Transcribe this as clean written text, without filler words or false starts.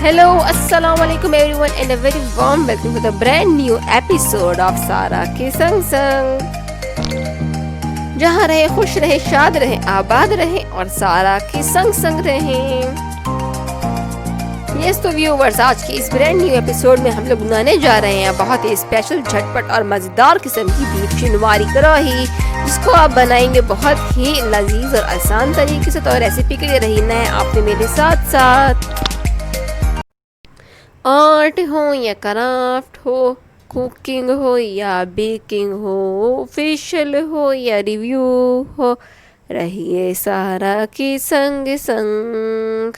Hello, Assalamu alaikum everyone and a very warm welcome to the brand new episode of सारा के संग संग। जहाँ रहे खुश रहे शाद रहे आबाद रहे और सारा के संग संग रहे। यस तो व्यूवर्स, आज के इस ब्रांड न्यू एपिसोड में हम लोग बनाने जा रहे हैं बहुत ही स्पेशल झटपट और मज़ेदार किस्म की बीफ चिनवारी कढ़ाई, जिसको आप बनाएंगे बहुत ही लजीज और आसान तरीके से। तो रेसिपी के लिए रहना है आपने मेरे साथ साथ। आर्ट हो या क्राफ्ट हो, कुकिंग हो या बेकिंग हो, फेशियल हो या रिव्यू हो, रहिए सारा के संग संग।